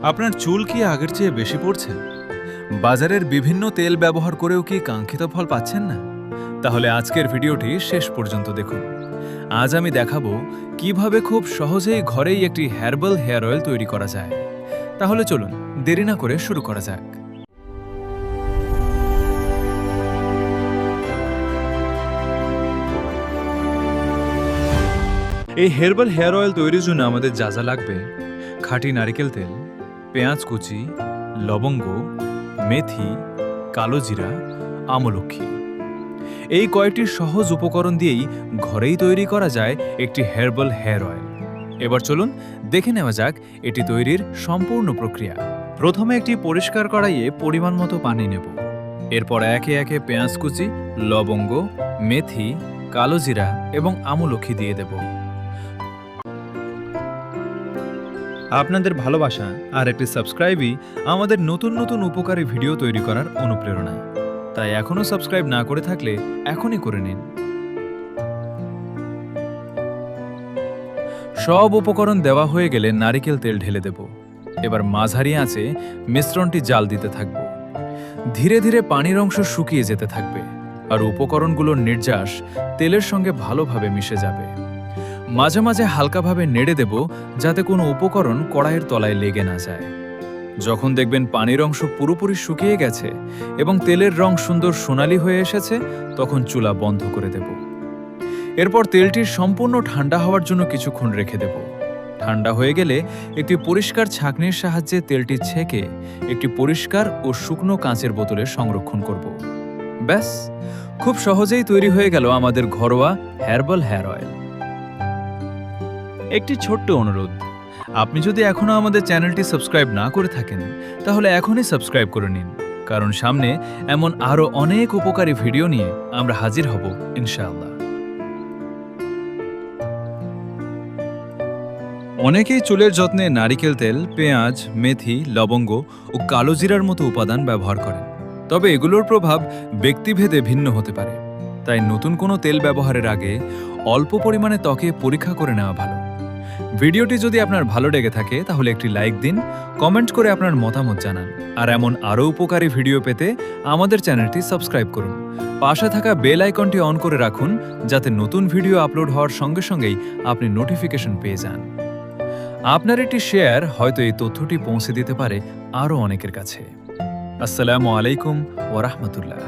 আপনার চুল কি আগের চেয়ে বেশি পড়ছে? বাজারের বিভিন্ন তেল ব্যবহার করেও কি কাঙ্ক্ষিত ফল পাচ্ছেন না? তাহলে আজকের ভিডিওটি শেষ পর্যন্ত দেখুন। আজ আমি দেখাবো কিভাবে খুব সহজেই ঘরেই একটি হার্বাল হেয়ার অয়েল তৈরি করা যায়। তাহলে চলুন দেরি না করে শুরু করা যাক। এই হার্বাল হেয়ার অয়েল তৈরির জন্য আমাদের যা যা লাগবে: খাঁটি নারকেল তেল, পেঁয়াজ কুচি, লবঙ্গ, মেথি, কালো জিরা, আমলক্ষী। এই কয়েকটি সহজ উপকরণ দিয়েই ঘরেই তৈরি করা যায় একটি হার্বাল হেয়ার অয়েল। এবার চলুন দেখে নেওয়া যাক এটি তৈরির সম্পূর্ণ প্রক্রিয়া। প্রথমে একটি পরিষ্কার কড়াইয়ে পরিমাণ মতো পানি নেব। এরপর একে একে পেঁয়াজ কুচি, লবঙ্গ, মেথি, কালো জিরা এবং আমলক্ষী দিয়ে দেব। আপনাদের ভালোবাসা আর একটি সাবস্ক্রাইবই আমাদের নতুন নতুন উপকারী ভিডিও তৈরি করার অনুপ্রেরণা। তাই এখনও সাবস্ক্রাইব না করে থাকলে এখনই করে নিন। সব উপকরণ দেওয়া হয়ে গেলে নারিকেল তেল ঢেলে দেব। এবার মাঝারি আঁচে মিশ্রণটি জাল দিতে থাকব। ধীরে ধীরে পানির অংশ শুকিয়ে যেতে থাকবে আর উপকরণগুলোর নির্যাস তেলের সঙ্গে ভালোভাবে মিশে যাবে। মাঝে মাঝে হালকাভাবে নেড়ে দেব যাতে কোনো উপকরণ কড়াইয়ের তলায় লেগে না যায়। যখন দেখবেন পানির অংশ পুরোপুরি শুকিয়ে গেছে এবং তেলের রং সুন্দর সোনালি হয়ে এসেছে, তখন চুলা বন্ধ করে দেব। এরপর তেলটির সম্পূর্ণ ঠান্ডা হওয়ার জন্য কিছুক্ষণ রেখে দেব। ঠান্ডা হয়ে গেলে একটি পরিষ্কার ছাঁকনির সাহায্যে তেলটি ছেঁকে একটি পরিষ্কার ও শুকনো কাঁচের বোতলে সংরক্ষণ করব। ব্যাস, খুব সহজেই তৈরি হয়ে গেল আমাদের ঘরোয়া হার্বাল হেয়ার অয়েল। একটি ছোট্ট অনুরোধ, আপনি যদি এখনও আমাদের চ্যানেলটি সাবস্ক্রাইব না করে থাকেন তাহলে এখনই সাবস্ক্রাইব করে নিন, কারণ সামনে এমন আরও অনেক উপকারী ভিডিও নিয়ে আমরা হাজির হব ইনশাআল্লাহ। অনেকেই চুলের যত্নে নারিকেল তেল, পেঁয়াজ, মেথি, লবঙ্গ ও কালো জিরার মতো উপাদান ব্যবহার করেন। তবে এগুলোর প্রভাব ব্যক্তিভেদে ভিন্ন হতে পারে। তাই নতুন কোনো তেল ব্যবহারের আগে অল্প পরিমাণে ত্বকে পরীক্ষা করে নেওয়া ভালো। ভিডিওটি যদি আপনার ভালো লেগে থাকে তাহলে একটি লাইক দিন, কমেন্ট করে আপনার মতামত জানান। আর এমন আরও উপকারী ভিডিও পেতে আমাদের চ্যানেলটি সাবস্ক্রাইব করুন। পাশে থাকা বেল আইকনটি অন করে রাখুন যাতে নতুন ভিডিও আপলোড হওয়ার সঙ্গে সঙ্গেই আপনি নোটিফিকেশন পেয়ে যান। আপনার একটি শেয়ার হয়তো এই তথ্যটি পৌঁছে দিতে পারে আরও অনেকের কাছে। আসসালামু আলাইকুম ওয়া রাহমাতুল্লাহ।